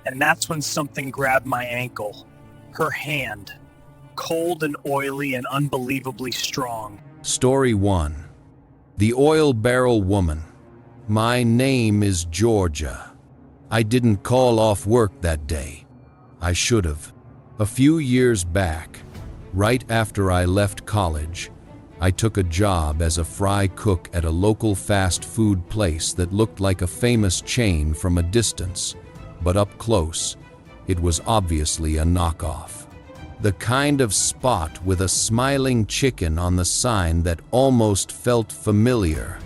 And that's when something grabbed my ankle. Her hand. Cold and oily and unbelievably strong. Story 1. The Oil Barrel Woman. My name is Georgia. I didn't call off work that day. I should have. A few years back, right after I left college, I took a job as a fry cook at a local fast food place that looked like a famous chain from a distance, but up close, it was obviously a knockoff. The kind of spot with a smiling chicken on the sign that almost felt familiar,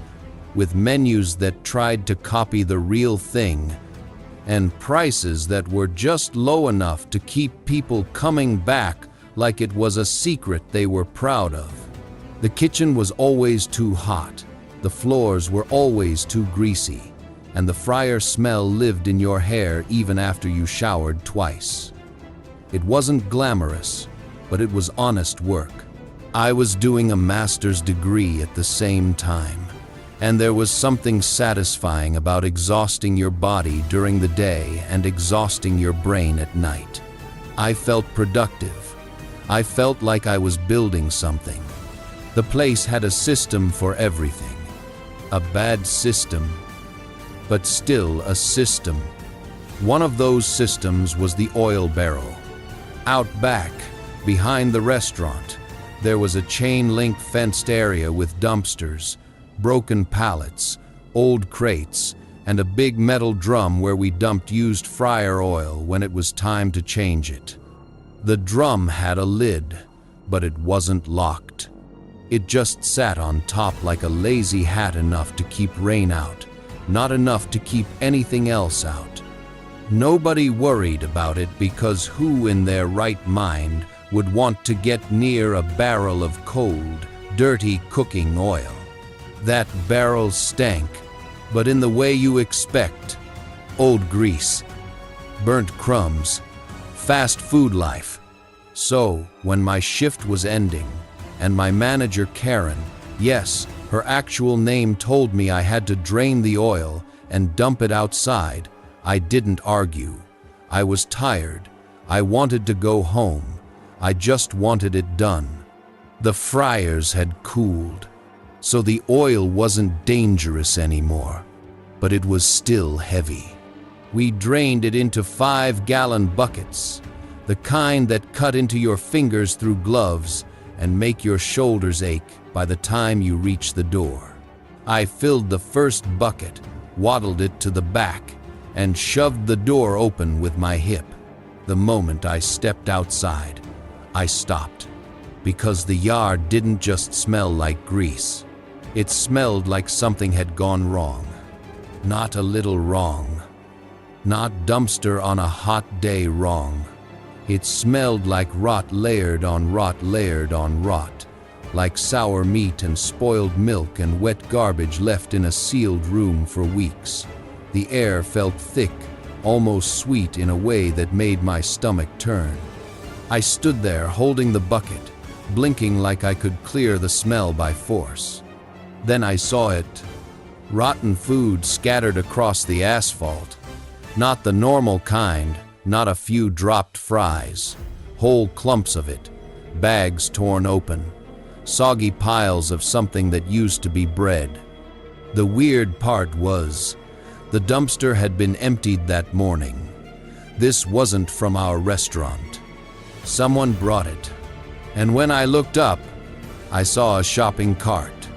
with menus that tried to copy the real thing, and prices that were just low enough to keep people coming back like it was a secret they were proud of. The kitchen was always too hot, the floors were always too greasy, and the fryer smell lived in your hair even after you showered twice. It wasn't glamorous, but it was honest work. I was doing a master's degree at the same time, and there was something satisfying about exhausting your body during the day and exhausting your brain at night. I felt productive. I felt like I was building something. The place had a system for everything. A bad system, but still a system. One of those systems was the oil barrel. Out back, behind the restaurant, there was a chain-link fenced area with dumpsters, broken pallets, old crates, and a big metal drum where we dumped used fryer oil when it was time to change it. The drum had a lid, but it wasn't locked. It just sat on top like a lazy hat, enough to keep rain out, not enough to keep anything else out. Nobody worried about it because who in their right mind would want to get near a barrel of cold, dirty cooking oil? That barrel stank, but in the way you expect. Old grease, burnt crumbs, fast food life. So, when my shift was ending, and my manager Karen, yes, her actual name, told me I had to drain the oil and dump it outside, I didn't argue. I was tired. I wanted to go home. I just wanted it done. The fryers had cooled, so the oil wasn't dangerous anymore, but it was still heavy. We drained it into 5-gallon buckets, the kind that cut into your fingers through gloves and make your shoulders ache by the time you reach the door. I filled the first bucket, waddled it to the back, and shoved the door open with my hip. The moment I stepped outside, I stopped, because the yard didn't just smell like grease. It smelled like something had gone wrong. Not a little wrong. Not dumpster on a hot day wrong. It smelled like rot layered on rot layered on rot, like sour meat and spoiled milk and wet garbage left in a sealed room for weeks. The air felt thick, almost sweet in a way that made my stomach turn. I stood there holding the bucket, blinking like I could clear the smell by force. Then I saw it. Rotten food scattered across the asphalt. Not the normal kind. Not a few dropped fries, whole clumps of it, bags torn open, soggy piles of something that used to be bread. The weird part was, the dumpster had been emptied that morning. This wasn't from our restaurant. Someone brought it, and when I looked up, I saw a shopping cart.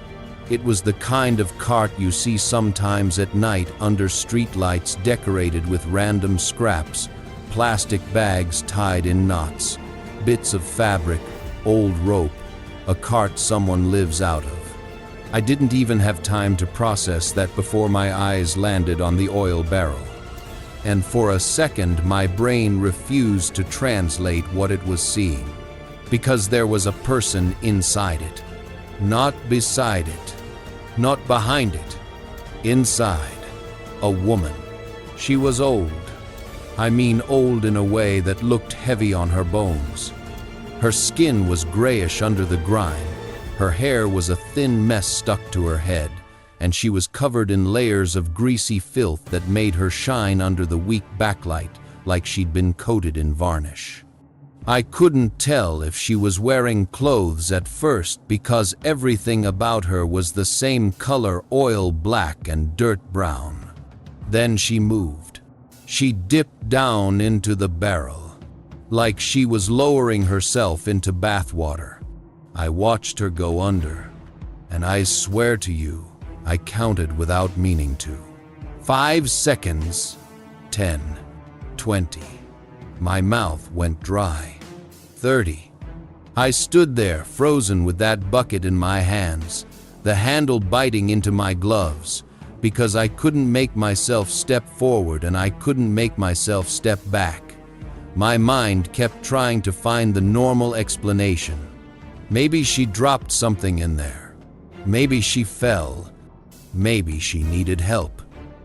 It was the kind of cart you see sometimes at night under streetlights, decorated with random scraps, plastic bags tied in knots, bits of fabric, old rope, a cart someone lives out of. I didn't even have time to process that before my eyes landed on the oil barrel. And for a second my brain refused to translate what it was seeing, because there was a person inside it. Not beside it, not behind it. Inside, a woman. She was old. I mean old in a way that looked heavy on her bones. Her skin was grayish under the grime, her hair was a thin mess stuck to her head, and she was covered in layers of greasy filth that made her shine under the weak backlight like she'd been coated in varnish. I couldn't tell if she was wearing clothes at first because everything about her was the same color, oil black and dirt brown. Then she moved. She dipped down into the barrel, like she was lowering herself into bathwater. I watched her go under, and I swear to you, I counted without meaning to. 5 seconds, 10, 20. My mouth went dry. 30. I stood there, frozen with that bucket in my hands, the handle biting into my gloves, because I couldn't make myself step forward and I couldn't make myself step back. My mind kept trying to find the normal explanation. Maybe she dropped something in there. Maybe she fell. Maybe she needed help.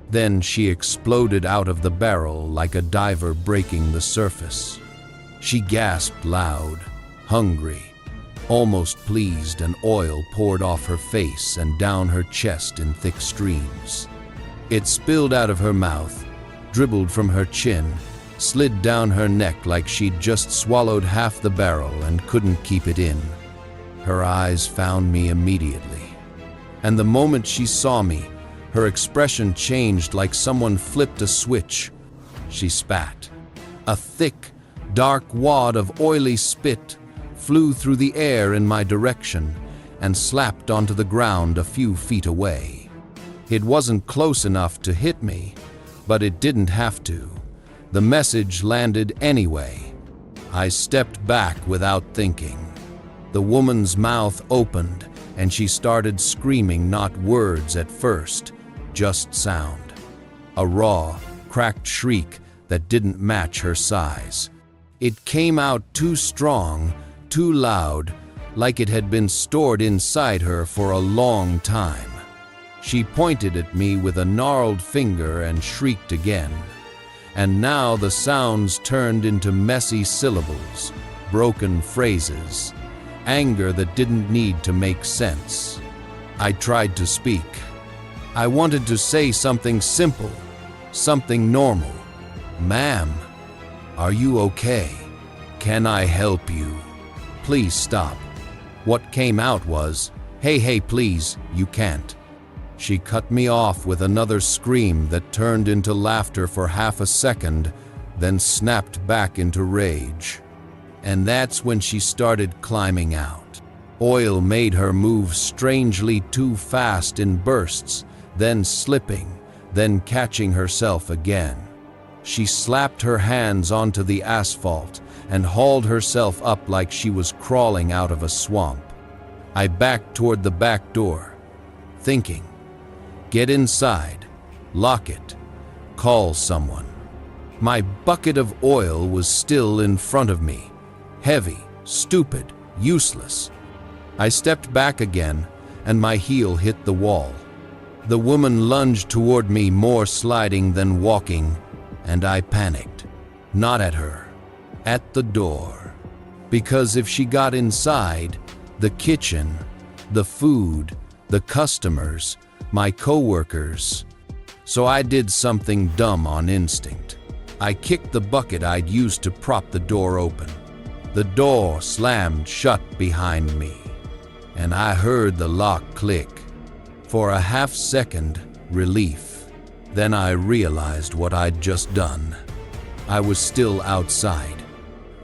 Then she exploded out of the barrel like a diver breaking the surface. She gasped loud, hungry, almost pleased, and oil poured off her face and down her chest in thick streams. It spilled out of her mouth, dribbled from her chin, slid down her neck like she'd just swallowed half the barrel and couldn't keep it in. Her eyes found me immediately, and the moment she saw me, her expression changed like someone flipped a switch. She spat. A thick, dark wad of oily spit flew through the air in my direction and slapped onto the ground a few feet away. It wasn't close enough to hit me, but it didn't have to. The message landed anyway. I stepped back without thinking. The woman's mouth opened and she started screaming, not words at first, just sound. A raw, cracked shriek that didn't match her size. It came out too strong, too loud, like it had been stored inside her for a long time. She pointed at me with a gnarled finger and shrieked again. And now the sounds turned into messy syllables, broken phrases, anger that didn't need to make sense. I tried to speak. I wanted to say something simple, something normal. "Ma'am, are you okay? Can I help you? Please stop." What came out was, hey, please, you can't." She cut me off with another scream that turned into laughter for half a second, then snapped back into rage. And that's when she started climbing out. Oil made her move strangely too fast in bursts, then slipping, then catching herself again. She slapped her hands onto the asphalt and hauled herself up like she was crawling out of a swamp. I backed toward the back door, thinking, get inside, lock it, call someone. My bucket of oil was still in front of me, heavy, stupid, useless. I stepped back again, and my heel hit the wall. The woman lunged toward me, more sliding than walking, and I panicked. Not at her, at the door. Because if she got inside, the kitchen, the food, the customers, my coworkers. So I did something dumb on instinct. I kicked the bucket I'd used to prop the door open. The door slammed shut behind me, and I heard the lock click. For a half second, relief. Then I realized what I'd just done. I was still outside.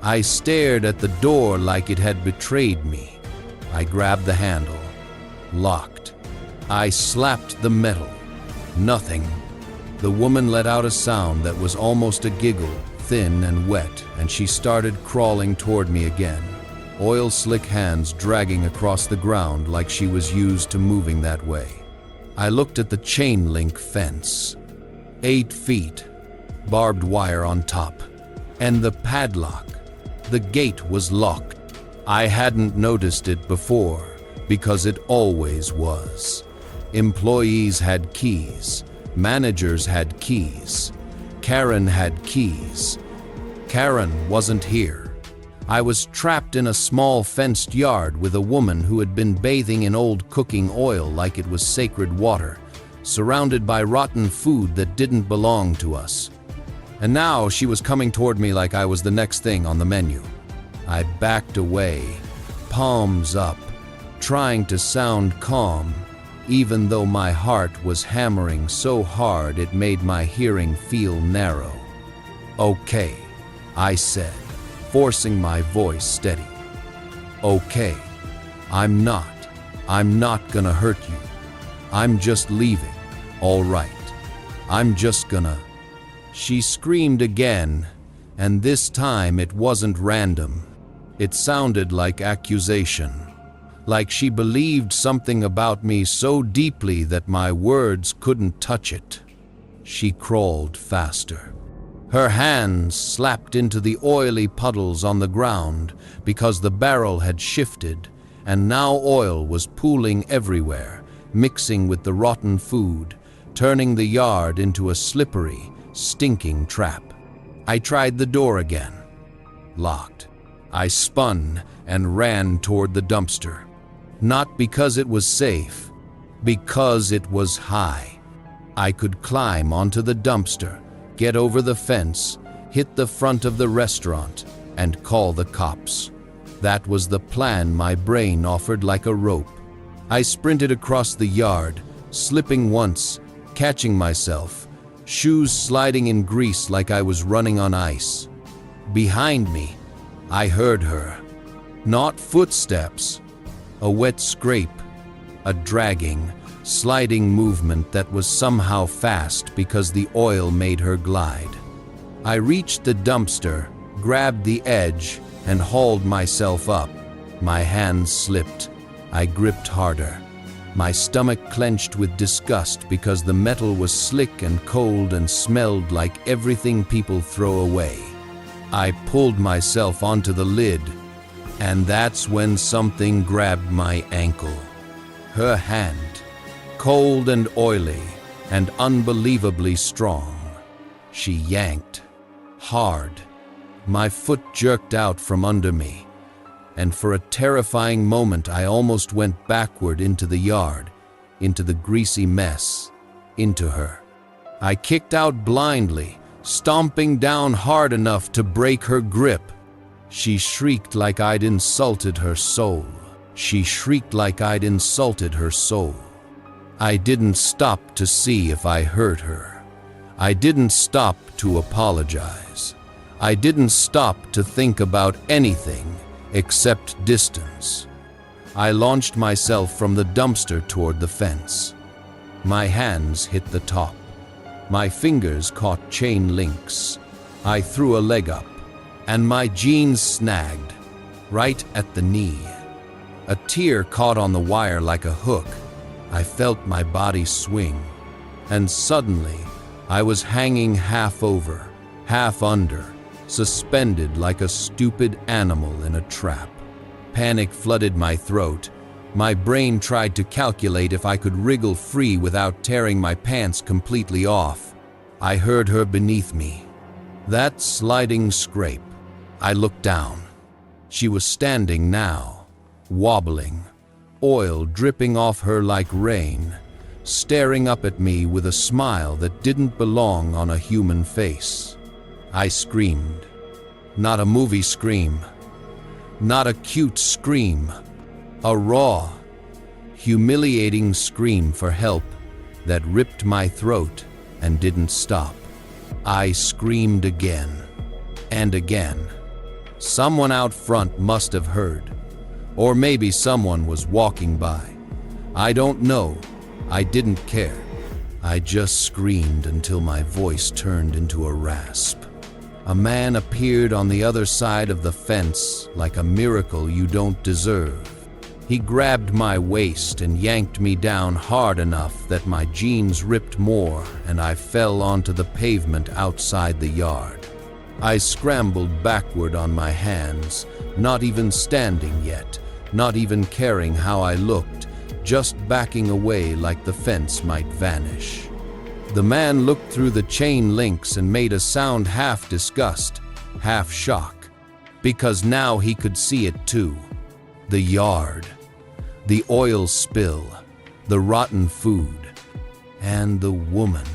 I stared at the door like it had betrayed me. I grabbed the handle. Locked. I slapped the metal. Nothing. The woman let out a sound that was almost a giggle, thin and wet, and she started crawling toward me again, oil-slick hands dragging across the ground like she was used to moving that way. I looked at the chain-link fence. 8 feet, barbed wire on top, and the padlock. The gate was locked. I hadn't noticed it before, because it always was. Employees had keys. Managers had keys. Karen had keys. Karen wasn't here. I was trapped in a small fenced yard with a woman who had been bathing in old cooking oil like it was sacred water, surrounded by rotten food that didn't belong to us. And now she was coming toward me like I was the next thing on the menu. I backed away, palms up, trying to sound calm, even though my heart was hammering so hard it made my hearing feel narrow. "Okay," I said, forcing my voice steady. "Okay, I'm not gonna hurt you. I'm just leaving, all right. I'm just gonna..." She screamed again, and this time it wasn't random. It sounded like accusation, like she believed something about me so deeply that my words couldn't touch it. She crawled faster. Her hands slapped into the oily puddles on the ground because the barrel had shifted, and now oil was pooling everywhere, mixing with the rotten food, turning the yard into a slippery, stinking trap. I tried the door again. Locked. I spun and ran toward the dumpster. Not because it was safe, because it was high. I could climb onto the dumpster, get over the fence, hit the front of the restaurant, and call the cops. That was the plan my brain offered like a rope. I sprinted across the yard, slipping once, catching myself, shoes sliding in grease like I was running on ice. Behind me, I heard her. Not footsteps, a wet scrape, a dragging, sliding movement that was somehow fast because the oil made her glide. I reached the dumpster, grabbed the edge, and hauled myself up. My hands slipped. I gripped harder. My stomach clenched with disgust because the metal was slick and cold and smelled like everything people throw away. I pulled myself onto the lid, and that's when something grabbed my ankle. Her hand, cold and oily and unbelievably strong. She yanked, hard. My foot jerked out from under me, and for a terrifying moment I almost went backward into the yard, into the greasy mess, into her. I kicked out blindly, stomping down hard enough to break her grip. She shrieked like I'd insulted her soul. She shrieked like I'd insulted her soul. I didn't stop to see if I hurt her. I didn't stop to apologize. I didn't stop to think about anything except distance. I launched myself from the dumpster toward the fence. My hands hit the top. My fingers caught chain links. I threw a leg up, and my jeans snagged, right at the knee. A tear caught on the wire like a hook. I felt my body swing, and suddenly I was hanging half over, half under, suspended like a stupid animal in a trap. Panic flooded my throat. My brain tried to calculate if I could wriggle free without tearing my pants completely off. I heard her beneath me. That sliding scrape. I looked down. She was standing now, wobbling, oil dripping off her like rain, staring up at me with a smile that didn't belong on a human face. I screamed. Not a movie scream. Not a cute scream. A raw, humiliating scream for help that ripped my throat and didn't stop. I screamed again and again. Someone out front must have heard, or maybe someone was walking by. I don't know. I didn't care. I just screamed until my voice turned into a rasp. A man appeared on the other side of the fence like a miracle you don't deserve. He grabbed my waist and yanked me down hard enough that my jeans ripped more and I fell onto the pavement outside the yard. I scrambled backward on my hands, not even standing yet, not even caring how I looked, just backing away like the fence might vanish. The man looked through the chain links and made a sound half disgust, half shock, because now he could see it too. The yard, the oil spill, the rotten food, and the woman.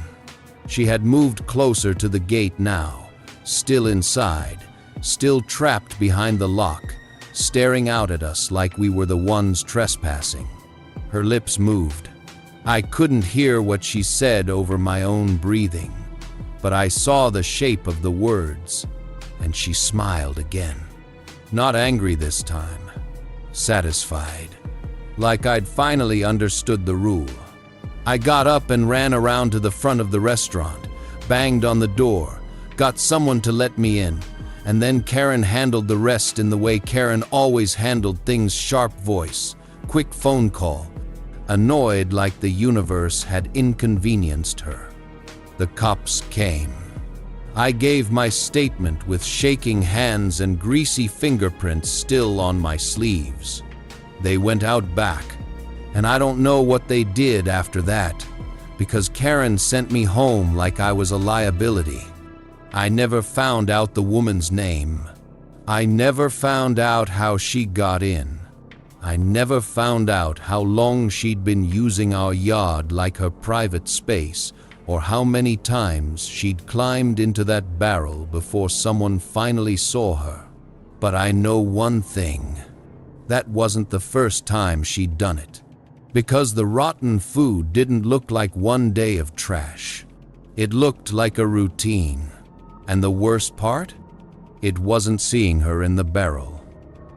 She had moved closer to the gate now, still inside, still trapped behind the lock, staring out at us like we were the ones trespassing. Her lips moved. I couldn't hear what she said over my own breathing, but I saw the shape of the words, and she smiled again. Not angry this time, satisfied, like I'd finally understood the rule. I got up and ran around to the front of the restaurant, banged on the door, got someone to let me in, and then Karen handled the rest in the way Karen always handled things: sharp voice, quick phone call, annoyed like the universe had inconvenienced her. The cops came. I gave my statement with shaking hands and greasy fingerprints still on my sleeves. They went out back, and I don't know what they did after that, because Karen sent me home like I was a liability. I never found out the woman's name. I never found out how she got in. I never found out how long she'd been using our yard like her private space, or how many times she'd climbed into that barrel before someone finally saw her. But I know one thing. That wasn't the first time she'd done it. Because the rotten food didn't look like one day of trash. It looked like a routine. And the worst part? It wasn't seeing her in the barrel.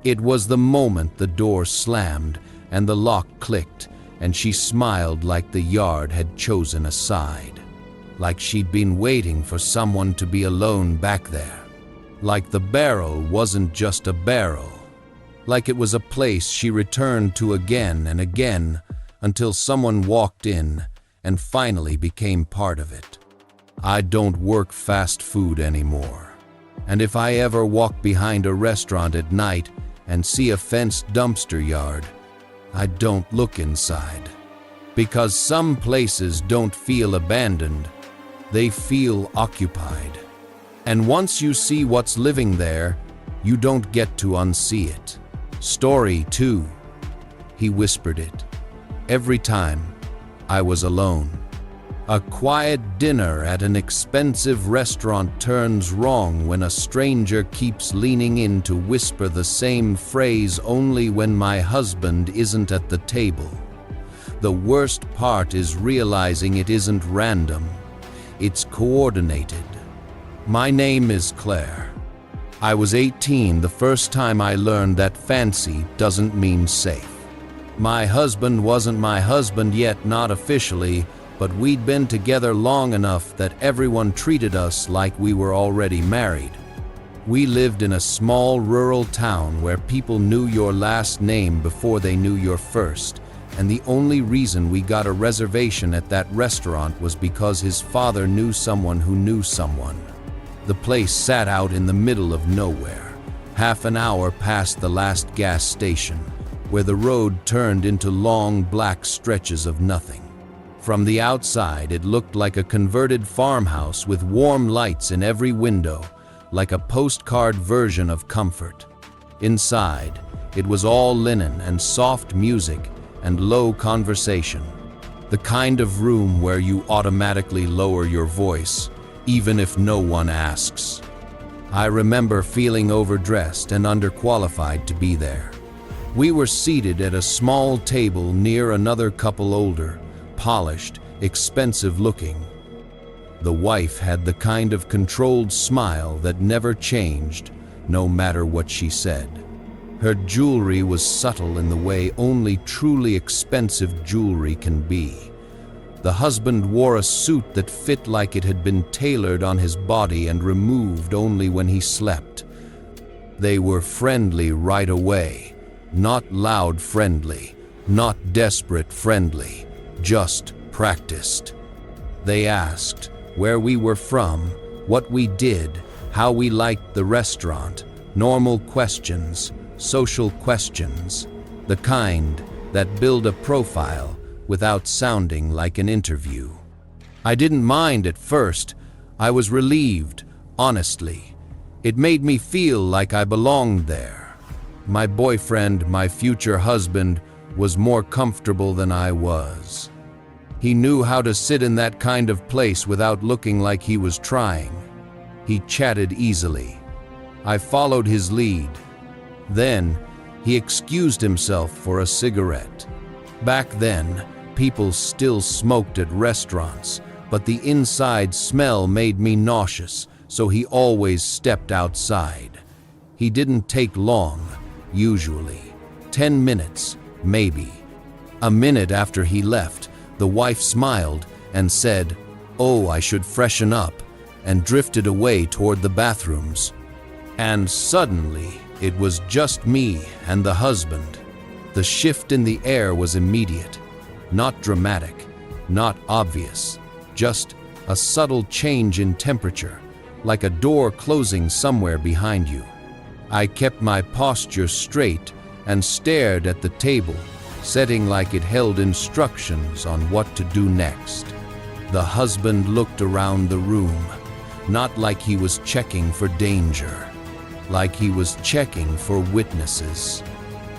It was the moment the door slammed and the lock clicked and she smiled like the yard had chosen a side. Like she'd been waiting for someone to be alone back there. Like the barrel wasn't just a barrel. Like it was a place she returned to again and again until someone walked in and finally became part of it. I don't work fast food anymore. And if I ever walk behind a restaurant at night and see a fenced dumpster yard, I don't look inside. Because some places don't feel abandoned, they feel occupied. And once you see what's living there, you don't get to unsee it. Story 2. He whispered it. Every time I was alone. A quiet dinner at an expensive restaurant turns wrong when a stranger keeps leaning in to whisper the same phrase only when my husband isn't at the table. The worst part is realizing it isn't random. It's coordinated. My name is Claire. I was 18 the first time I learned that fancy doesn't mean safe. My husband wasn't my husband yet, not officially, but we'd been together long enough that everyone treated us like we were already married. We lived in a small rural town where people knew your last name before they knew your first, and the only reason we got a reservation at that restaurant was because his father knew someone who knew someone. The place sat out in the middle of nowhere, half an hour past the last gas station, where the road turned into long black stretches of nothing. From the outside, it looked like a converted farmhouse with warm lights in every window, like a postcard version of comfort. Inside, it was all linen and soft music and low conversation. The kind of room where you automatically lower your voice, even if no one asks. I remember feeling overdressed and underqualified to be there. We were seated at a small table near another couple older, polished, expensive looking. The wife had the kind of controlled smile that never changed, no matter what she said. Her jewelry was subtle in the way only truly expensive jewelry can be. The husband wore a suit that fit like it had been tailored on his body and removed only when he slept. They were friendly right away, not loud friendly, not desperate friendly, just practiced. They asked where we were from, what we did, how we liked the restaurant, normal questions, social questions, the kind that build a profile without sounding like an interview. I didn't mind at first. I was relieved, honestly. It made me feel like I belonged there. My boyfriend, my future husband, was more comfortable than I was. He knew how to sit in that kind of place without looking like he was trying. He chatted easily. I followed his lead. Then, he excused himself for a cigarette. Back then, people still smoked at restaurants, but the inside smell made me nauseous, so he always stepped outside. He didn't take long, usually. 10 minutes, maybe. A minute after he left, the wife smiled and said, "Oh, I should freshen up," and drifted away toward the bathrooms. And suddenly, it was just me and the husband. The shift in the air was immediate. Not dramatic, not obvious, just a subtle change in temperature, like a door closing somewhere behind you. I kept my posture straight and stared at the table, setting like it held instructions on what to do next. The husband looked around the room, not like he was checking for danger, like he was checking for witnesses.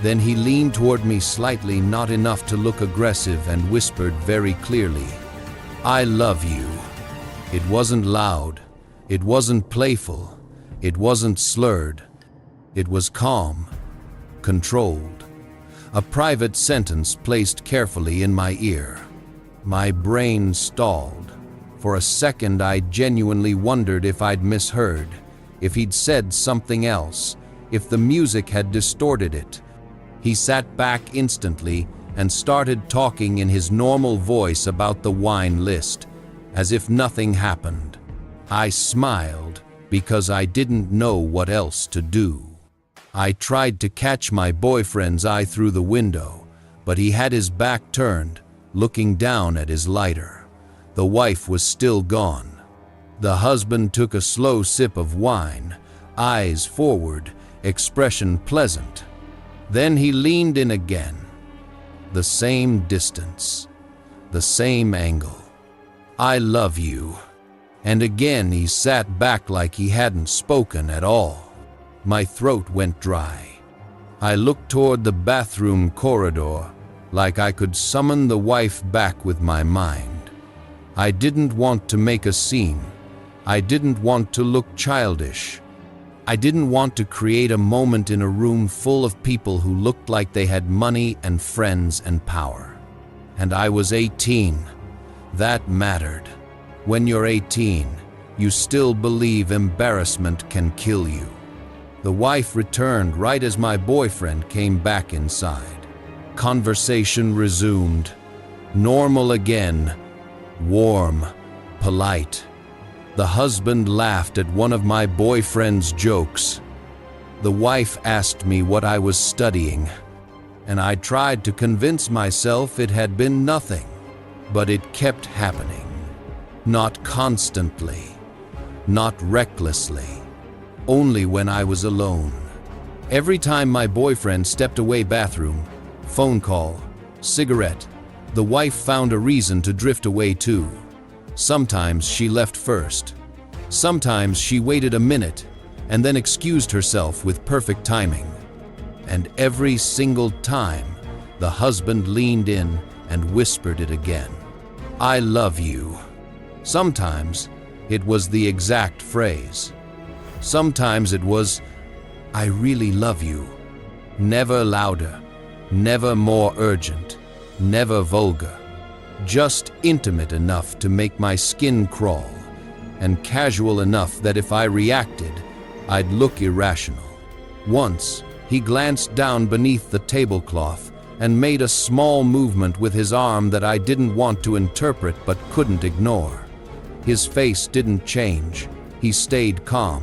Then he leaned toward me slightly, not enough to look aggressive, and whispered very clearly, "I love you." It wasn't loud, it wasn't playful, it wasn't slurred. It was calm, controlled. A private sentence placed carefully in my ear. My brain stalled. For a second I genuinely wondered if I'd misheard, if he'd said something else, if the music had distorted it. He sat back instantly and started talking in his normal voice about the wine list, as if nothing happened. I smiled because I didn't know what else to do. I tried to catch my boyfriend's eye through the window, but he had his back turned, looking down at his lighter. The wife was still gone. The husband took a slow sip of wine, eyes forward, expression pleasant. Then he leaned in again. The same distance, the same angle. "I love you." And again he sat back like he hadn't spoken at all. My throat went dry. I looked toward the bathroom corridor, like I could summon the wife back with my mind. I didn't want to make a scene. I didn't want to look childish. I didn't want to create a moment in a room full of people who looked like they had money and friends and power. And I was 18. That mattered. When you're 18, you still believe embarrassment can kill you. The wife returned right as my boyfriend came back inside. Conversation resumed. Normal again. Warm. Polite. The husband laughed at one of my boyfriend's jokes. The wife asked me what I was studying, and I tried to convince myself it had been nothing. But it kept happening. Not constantly. Not recklessly. Only when I was alone. Every time my boyfriend stepped away, bathroom, phone call, cigarette, the wife found a reason to drift away too. Sometimes she left first. Sometimes she waited a minute and then excused herself with perfect timing. And every single time, the husband leaned in and whispered it again. "I love you." Sometimes it was the exact phrase. Sometimes it was, "I really love you." Never louder, never more urgent, never vulgar. Just intimate enough to make my skin crawl, and casual enough that if I reacted, I'd look irrational. Once, he glanced down beneath the tablecloth and made a small movement with his arm that I didn't want to interpret but couldn't ignore. His face didn't change. He stayed calm,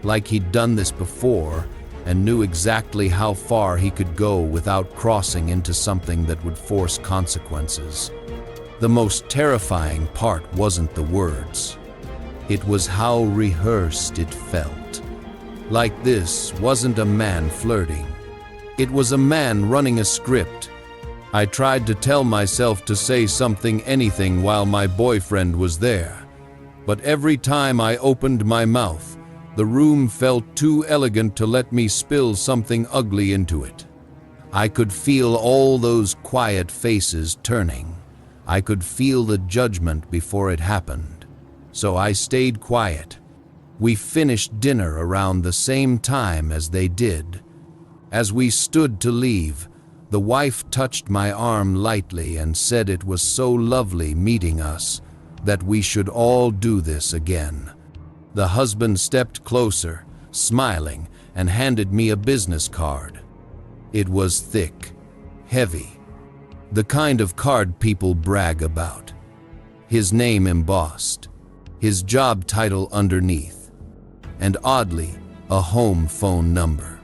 like he'd done this before and knew exactly how far he could go without crossing into something that would force consequences. The most terrifying part wasn't the words. It was how rehearsed it felt. Like this wasn't a man flirting. It was a man running a script. I tried to tell myself to say something, anything, while my boyfriend was there. But every time I opened my mouth, the room felt too elegant to let me spill something ugly into it. I could feel all those quiet faces turning, I could feel the judgment before it happened, so I stayed quiet. We finished dinner around the same time as they did. As we stood to leave, the wife touched my arm lightly and said it was so lovely meeting us, that we should all do this again. The husband stepped closer, smiling, and handed me a business card. It was thick, heavy, the kind of card people brag about. His name embossed, his job title underneath, and oddly, a home phone number.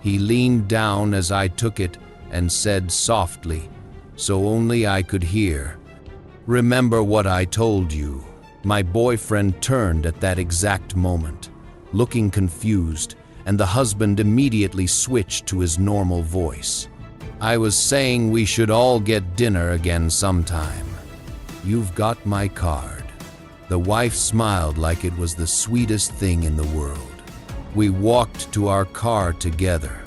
He leaned down as I took it and said softly, so only I could hear, "Remember what I told you." My boyfriend turned at that exact moment, looking confused, and the husband immediately switched to his normal voice. "I was saying we should all get dinner again sometime. You've got my card." The wife smiled like it was the sweetest thing in the world. We walked to our car together.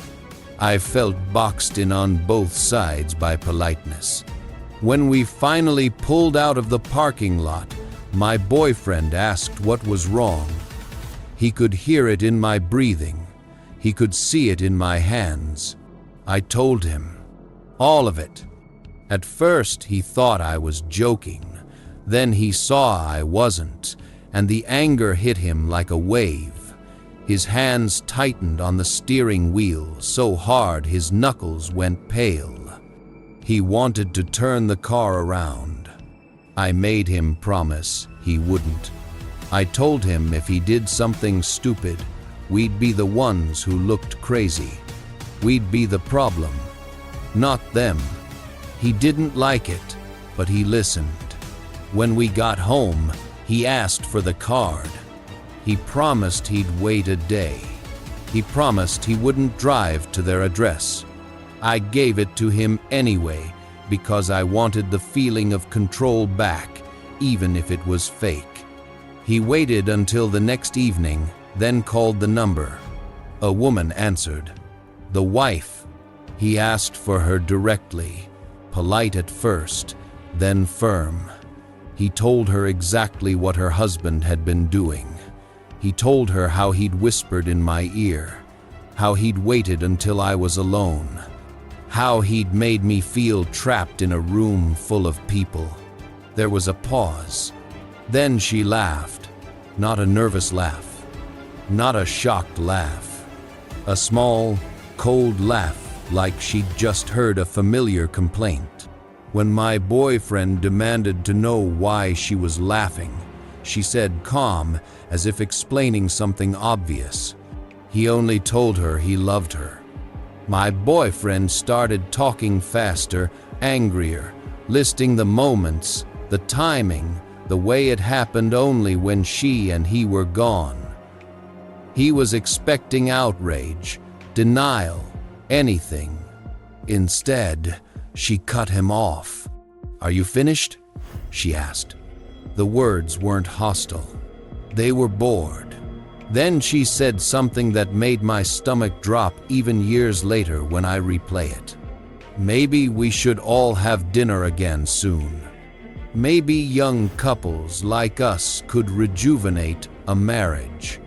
I felt boxed in on both sides by politeness. When we finally pulled out of the parking lot, my boyfriend asked what was wrong. He could hear it in my breathing. He could see it in my hands. I told him. All of it. At first, he thought I was joking. Then he saw I wasn't, and the anger hit him like a wave. His hands tightened on the steering wheel so hard his knuckles went pale. He wanted to turn the car around. I made him promise he wouldn't. I told him if he did something stupid, we'd be the ones who looked crazy. We'd be the problem, not them. He didn't like it, but he listened. When we got home, he asked for the card. He promised he'd wait a day. He promised he wouldn't drive to their address. I gave it to him anyway because I wanted the feeling of control back, even if it was fake. He waited until the next evening, then called the number. A woman answered. The wife. He asked for her directly, polite at first, then firm. He told her exactly what her husband had been doing. He told her how he'd whispered in my ear, how he'd waited until I was alone, how he'd made me feel trapped in a room full of people. There was a pause. Then she laughed, not a nervous laugh, not a shocked laugh, a small, cold laugh like she'd just heard a familiar complaint. When my boyfriend demanded to know why she was laughing, she said calm, as if explaining something obvious. He only told her he loved her. My boyfriend started talking faster, angrier, listing the moments, the timing, the way it happened only when she and he were gone. He was expecting outrage, denial, anything. Instead, she cut him off. "Are you finished?" she asked. The words weren't hostile. They were bored. Then she said something that made my stomach drop even years later when I replay it. Maybe we should all have dinner again soon. Maybe young couples like us could rejuvenate a marriage.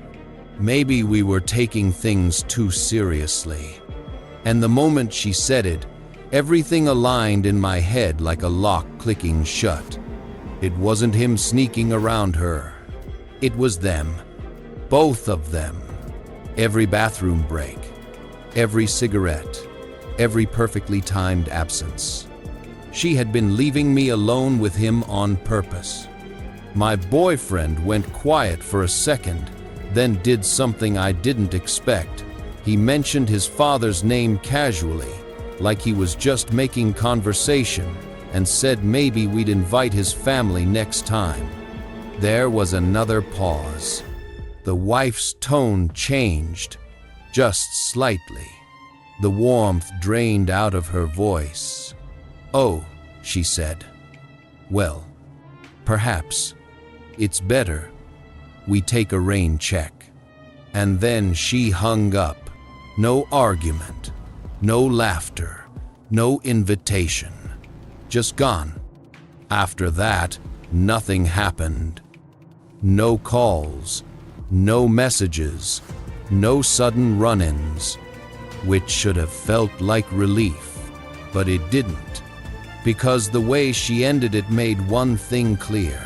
Maybe we were taking things too seriously. And the moment she said it, everything aligned in my head like a lock clicking shut. It wasn't him sneaking around her. It was them. Both of them. Every bathroom break. Every cigarette. Every perfectly timed absence. She had been leaving me alone with him on purpose. My boyfriend went quiet for a second, then did something I didn't expect. He mentioned his father's name casually, like he was just making conversation, and said maybe we'd invite his family next time. There was another pause. The wife's tone changed, just slightly. The warmth drained out of her voice. "Oh," she said. "Well, perhaps it's better we take a rain check." And then she hung up. No argument, no laughter, no invitation. Just gone. After that, nothing happened. No calls, no messages, no sudden run-ins, which should have felt like relief, but it didn't, because the way she ended it made one thing clear.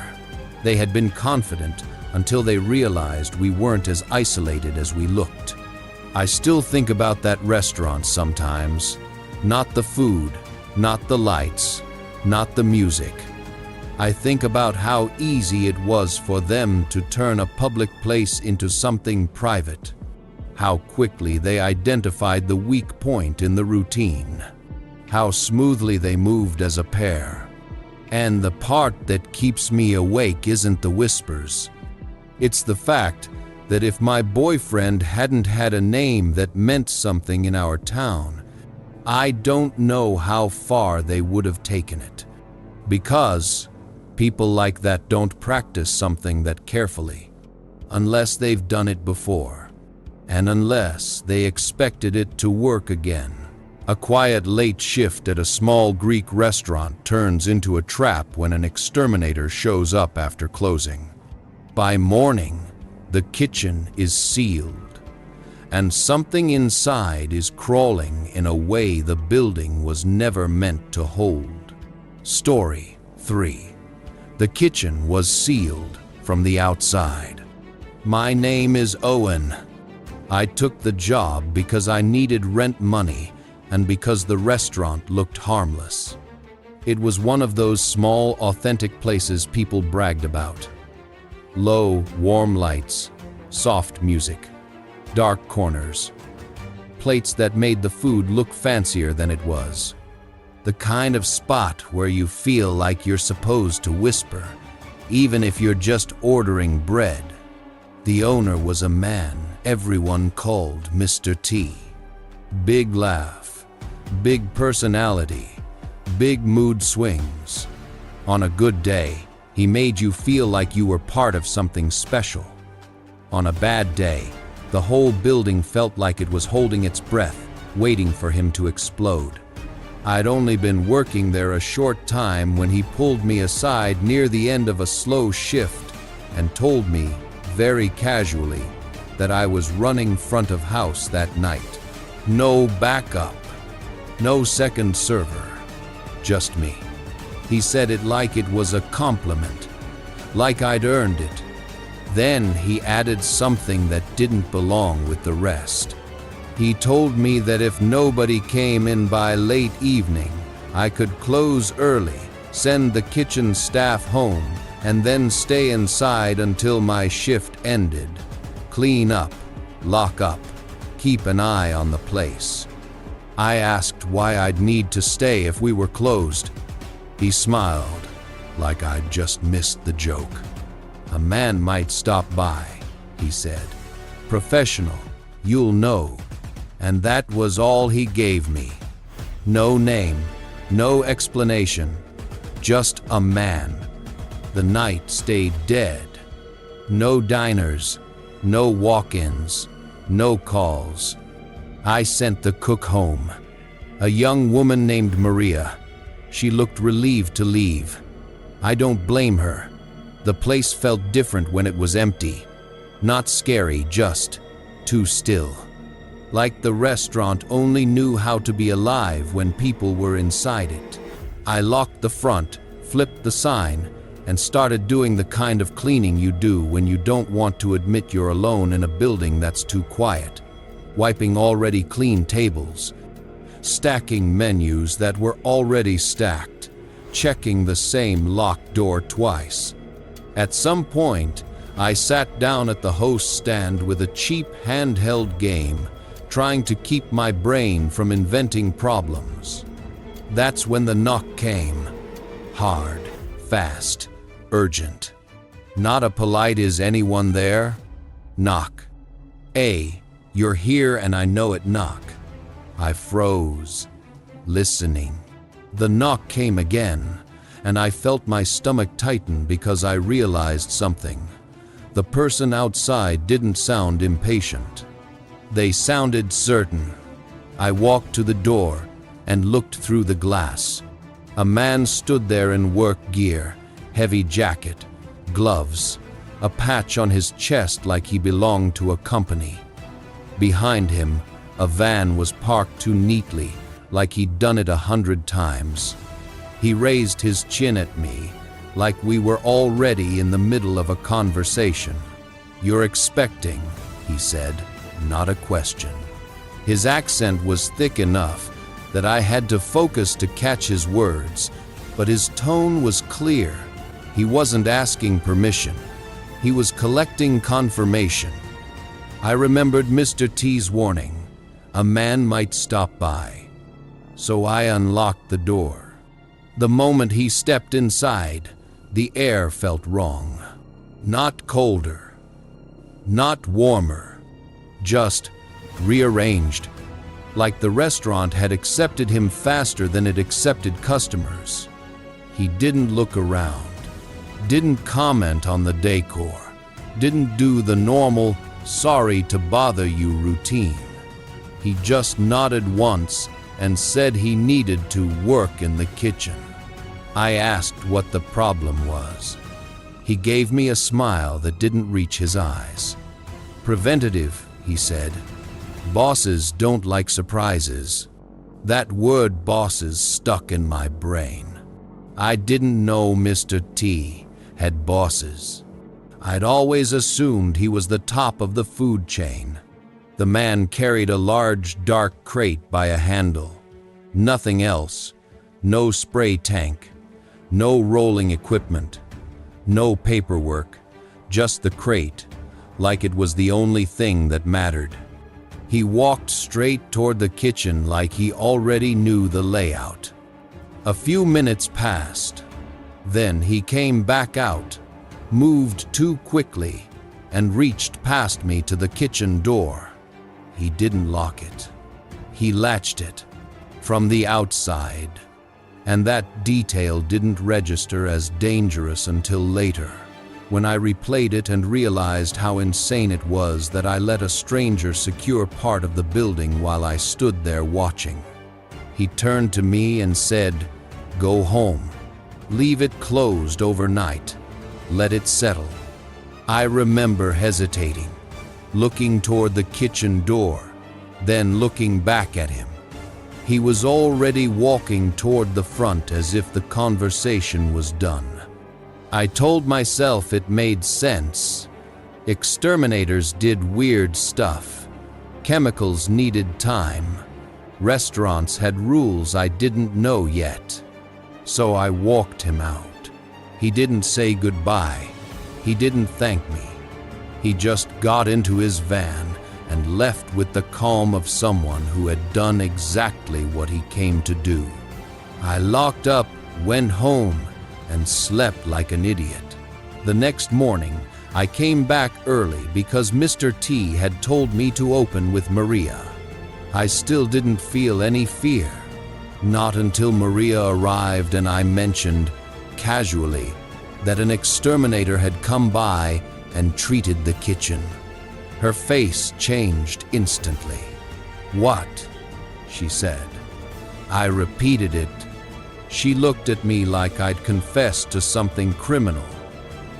They had been confident until they realized we weren't as isolated as we looked. I still think about that restaurant sometimes. Not the food, not the lights, not the music. I think about how easy it was for them to turn a public place into something private. How quickly they identified the weak point in the routine. How smoothly they moved as a pair. And the part that keeps me awake isn't the whispers. It's the fact that if my boyfriend hadn't had a name that meant something in our town, I don't know how far they would have taken it. Because people like that don't practice something that carefully, unless they've done it before, and unless they expected it to work again. A quiet late shift at a small Greek restaurant turns into a trap when an exterminator shows up after closing. By morning, the kitchen is sealed, and something inside is crawling in a way the building was never meant to hold. Story 3. The kitchen was sealed from the outside. My name is Owen. I took the job because I needed rent money and because the restaurant looked harmless. It was one of those small, authentic places people bragged about. Low, warm lights, soft music, dark corners, plates that made the food look fancier than it was. The kind of spot where you feel like you're supposed to whisper, even if you're just ordering bread. The owner was a man everyone called Mr. T. Big laugh, big personality, big mood swings. On a good day, he made you feel like you were part of something special. On a bad day, the whole building felt like it was holding its breath, waiting for him to explode. I'd only been working there a short time when he pulled me aside near the end of a slow shift and told me, very casually, that I was running front of house that night. No backup, no second server, just me. He said it like it was a compliment, like I'd earned it. Then he added something that didn't belong with the rest. He told me that if nobody came in by late evening, I could close early, send the kitchen staff home, and then stay inside until my shift ended. Clean up, lock up, keep an eye on the place. I asked why I'd need to stay if we were closed. He smiled, like I'd just missed the joke. A man might stop by, he said. Professional, you'll know. And that was all he gave me. No name, no explanation, just a man. The night stayed dead. No diners, no walk-ins, no calls. I sent the cook home. A young woman named Maria. She looked relieved to leave. I don't blame her. The place felt different when it was empty. Not scary, just too still. Like the restaurant only knew how to be alive when people were inside it. I locked the front, flipped the sign, and started doing the kind of cleaning you do when you don't want to admit you're alone in a building that's too quiet. Wiping already clean tables, stacking menus that were already stacked, checking the same locked door twice. At some point, I sat down at the host stand with a cheap handheld game, trying to keep my brain from inventing problems. That's when the knock came. Hard, fast, urgent. Not a polite "is anyone there?" Knock. You're here and I know it knock. I froze, listening. The knock came again, and I felt my stomach tighten because I realized something. The person outside didn't sound impatient. They sounded certain. I walked to the door and looked through the glass. A man stood there in work gear, heavy jacket, gloves, a patch on his chest like he belonged to a company. Behind him, a van was parked too neatly, like he'd done it 100 times. He raised his chin at me, like we were already in the middle of a conversation. "You're expecting," he said, not a question. His accent was thick enough that I had to focus to catch his words, but his tone was clear. He wasn't asking permission. He was collecting confirmation. I remembered Mr. T's warning, a man might stop by. So I unlocked the door. The moment he stepped inside, the air felt wrong. Not colder, not warmer, just rearranged, like the restaurant had accepted him faster than it accepted customers. He didn't look around, didn't comment on the decor, didn't do the normal "sorry to bother you" routine. He just nodded once and said he needed to work in the kitchen. I asked what the problem was. He gave me a smile that didn't reach his eyes. "Preventative," he said. "Bosses don't like surprises." That word "bosses" stuck in my brain. I didn't know Mr. T had bosses. I'd always assumed he was the top of the food chain. The man carried a large, dark crate by a handle. Nothing else. No spray tank. No rolling equipment. No paperwork. Just the crate, like it was the only thing that mattered. He walked straight toward the kitchen like he already knew the layout. A few minutes passed. Then he came back out, moved too quickly, and reached past me to the kitchen door. He didn't lock it. He latched it from the outside. And that detail didn't register as dangerous until later, when I replayed it and realized how insane it was that I let a stranger secure part of the building while I stood there watching. He turned to me and said, "Go home. Leave it closed overnight. Let it settle." I remember hesitating, looking toward the kitchen door, then looking back at him. He was already walking toward the front as if the conversation was done. I told myself it made sense. Exterminators did weird stuff. Chemicals needed time. Restaurants had rules I didn't know yet. So I walked him out. He didn't say goodbye. He didn't thank me. He just got into his van and left with the calm of someone who had done exactly what he came to do. I locked up, went home, and slept like an idiot. The next morning, I came back early because Mr. T had told me to open with Maria. I still didn't feel any fear. Not until Maria arrived and I mentioned, casually, that an exterminator had come by and treated the kitchen. Her face changed instantly. "What?" she said. I repeated it. She looked at me like I'd confessed to something criminal.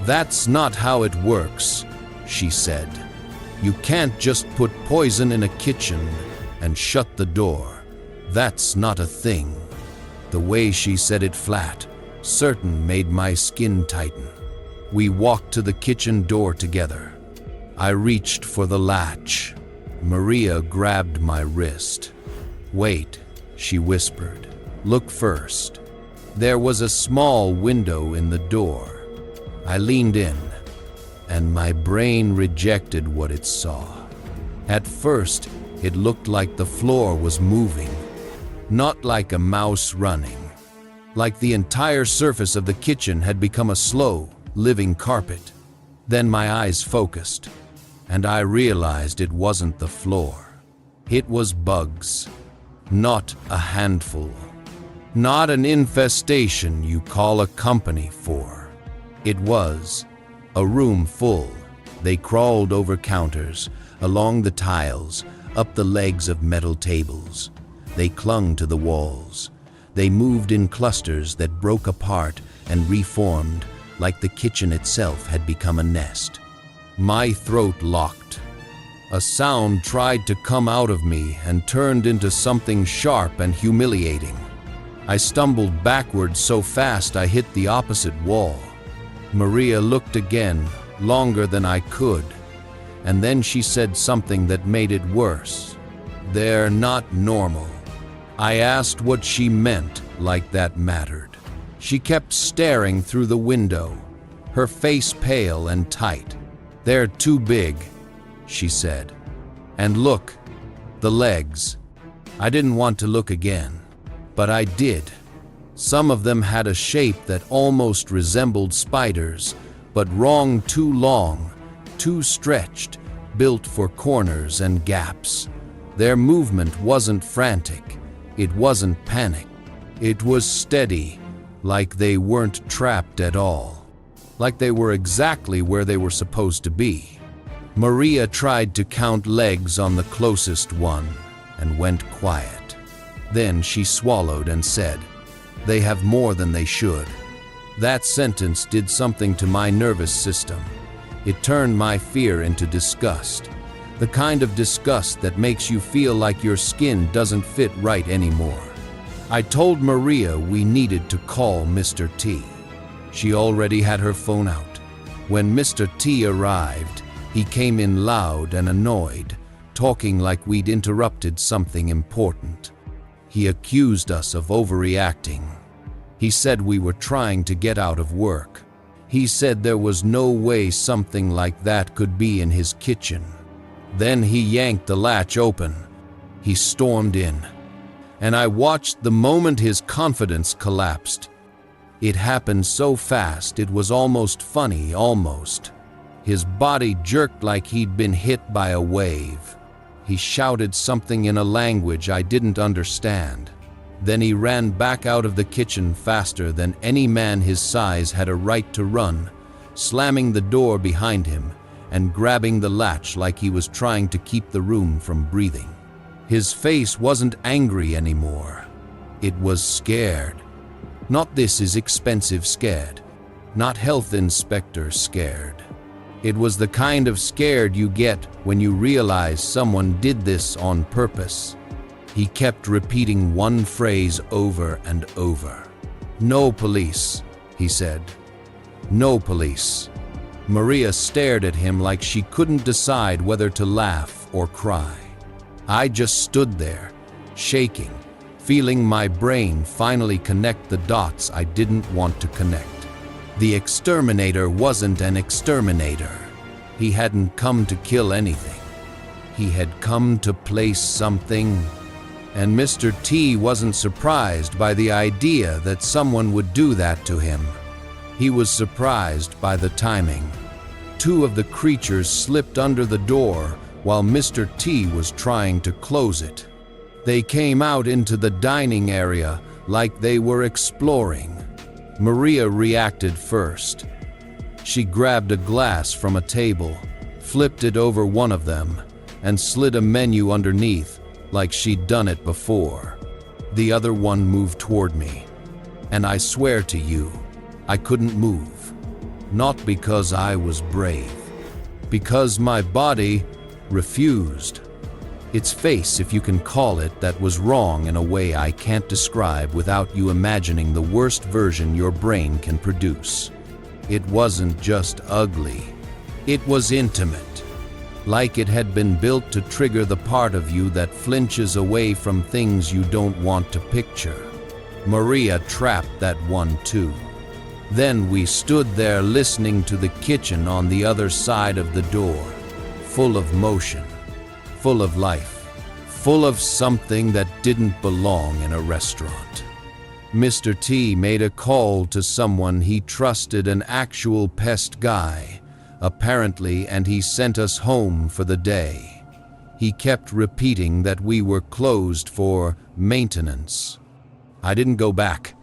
"That's not how it works," she said. "You can't just put poison in a kitchen and shut the door. That's not a thing." The way she said it flat, certain, made my skin tighten. We walked to the kitchen door together. I reached for the latch. Maria grabbed my wrist. "Wait," she whispered. "Look first." There was a small window in the door. I leaned in, and my brain rejected what it saw. At first, it looked like the floor was moving, not like a mouse running, like the entire surface of the kitchen had become a slow, living carpet. Then my eyes focused, and I realized it wasn't the floor. It was bugs. Not a handful. Not an infestation you call a company for. It was a room full. They crawled over counters, along the tiles, up the legs of metal tables. They clung to the walls. They moved in clusters that broke apart and reformed like the kitchen itself had become a nest. My throat locked. A sound tried to come out of me and turned into something sharp and humiliating. I stumbled backwards so fast I hit the opposite wall. Maria looked again, longer than I could, and then she said something that made it worse. "They're not normal." I asked what she meant, like that mattered. She kept staring through the window, her face pale and tight. "They're too big," she said. "And look, the legs." I didn't want to look again, but I did. Some of them had a shape that almost resembled spiders, but wrong, too long, too stretched, built for corners and gaps. Their movement wasn't frantic. It wasn't panic. It was steady, like they weren't trapped at all. Like they were exactly where they were supposed to be. Maria tried to count legs on the closest one and went quiet. Then she swallowed and said, "They have more than they should." That sentence did something to my nervous system. It turned my fear into disgust. The kind of disgust that makes you feel like your skin doesn't fit right anymore. I told Maria we needed to call Mr. T. She already had her phone out. When Mr. T arrived, he came in loud and annoyed, talking like we'd interrupted something important. He accused us of overreacting. He said we were trying to get out of work. He said there was no way something like that could be in his kitchen. Then he yanked the latch open. He stormed in, and I watched the moment his confidence collapsed. It happened so fast it was almost funny, almost. His body jerked like he'd been hit by a wave. He shouted something in a language I didn't understand. Then he ran back out of the kitchen faster than any man his size had a right to run, slamming the door behind him and grabbing the latch like he was trying to keep the room from breathing. His face wasn't angry anymore. It was scared. Not "this is expensive" scared. Not health inspector scared. It was the kind of scared you get when you realize someone did this on purpose. He kept repeating one phrase over and over. "No police," he said. "No police." Maria stared at him like she couldn't decide whether to laugh or cry. I just stood there, shaking, feeling my brain finally connect the dots I didn't want to connect. The exterminator wasn't an exterminator. He hadn't come to kill anything. He had come to place something. And Mr. T wasn't surprised by the idea that someone would do that to him. He was surprised by the timing. Two of the creatures slipped under the door while Mr. T was trying to close it. They came out into the dining area like they were exploring. Maria reacted first. She grabbed a glass from a table, flipped it over one of them, and slid a menu underneath like she'd done it before. The other one moved toward me, and I swear to you, I couldn't move. Not because I was brave, because my body refused. Its face, if you can call it, that was wrong in a way I can't describe without you imagining the worst version your brain can produce. It wasn't just ugly, it was intimate. Like it had been built to trigger the part of you that flinches away from things you don't want to picture. Maria trapped that one too. Then we stood there listening to the kitchen on the other side of the door, full of motion, full of life, full of something that didn't belong in a restaurant. Mr. T made a call to someone he trusted, an actual pest guy, apparently, and he sent us home for the day. He kept repeating that we were closed for maintenance. I didn't go back,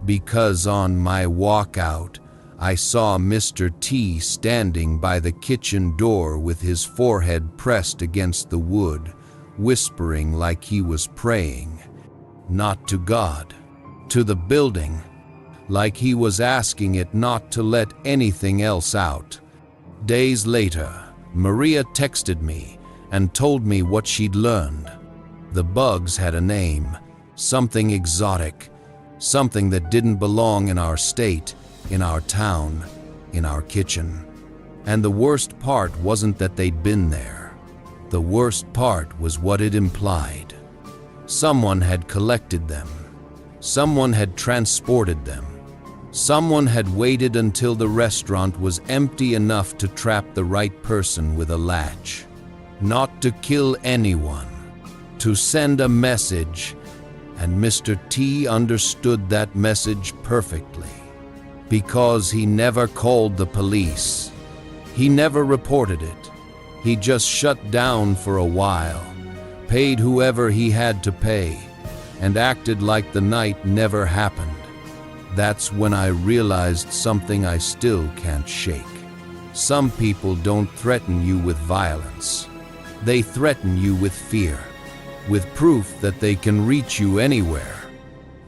because on my walk out, I saw Mr. T standing by the kitchen door with his forehead pressed against the wood, whispering like he was praying, not to God, to the building, like he was asking it not to let anything else out. Days later, Maria texted me and told me what she'd learned. The bugs had a name, something exotic, something that didn't belong in our state, in our town, in our kitchen. And the worst part wasn't that they'd been there. The worst part was what it implied. Someone had collected them. Someone had transported them. Someone had waited until the restaurant was empty enough to trap the right person with a latch. Not to kill anyone, to send a message, and Mr. T understood that message perfectly. Because he never called the police. He never reported it. He just shut down for a while, paid whoever he had to pay, and acted like the night never happened. That's when I realized something I still can't shake. Some people don't threaten you with violence. They threaten you with fear, with proof that they can reach you anywhere.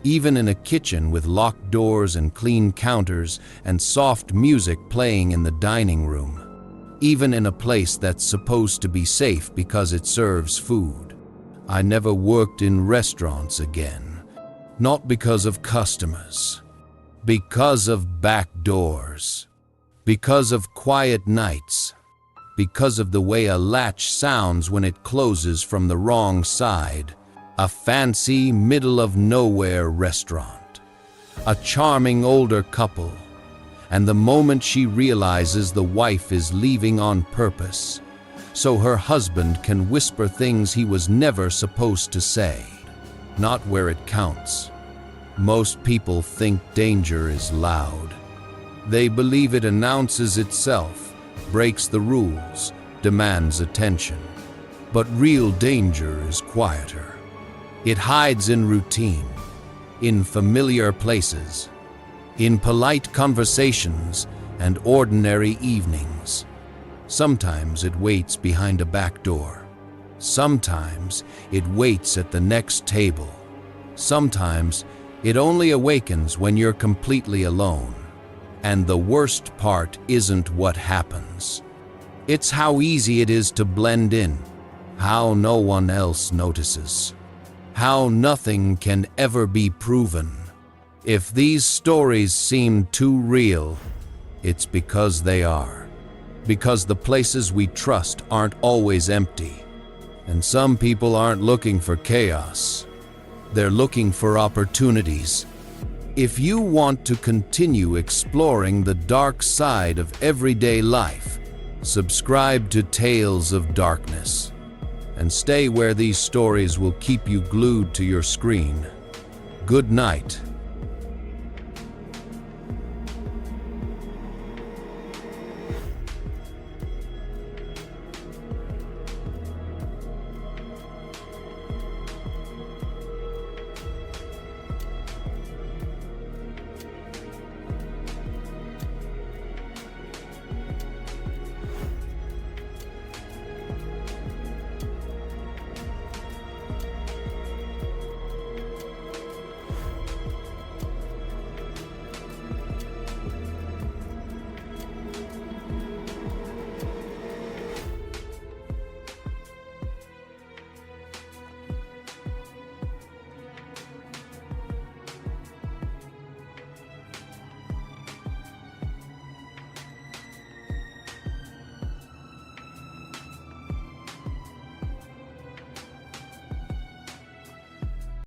Even in a kitchen with locked doors and clean counters and soft music playing in the dining room. Even in a place that's supposed to be safe because it serves food. I never worked in restaurants again. Not because of customers. Because of back doors. Because of quiet nights. Because of the way a latch sounds when it closes from the wrong side. A fancy, middle-of-nowhere restaurant. A charming older couple. And the moment she realizes the wife is leaving on purpose, so her husband can whisper things he was never supposed to say. Not where it counts. Most people think danger is loud. They believe it announces itself, breaks the rules, demands attention. But real danger is quieter. It hides in routine, in familiar places, in polite conversations and ordinary evenings. Sometimes it waits behind a back door. Sometimes it waits at the next table. Sometimes it only awakens when you're completely alone. And the worst part isn't what happens. It's how easy it is to blend in, how no one else notices. How nothing can ever be proven. If these stories seem too real, it's because they are. Because the places we trust aren't always empty. And some people aren't looking for chaos. They're looking for opportunities. If you want to continue exploring the dark side of everyday life, subscribe to Tales of Darkness. And stay where these stories will keep you glued to your screen. Good night.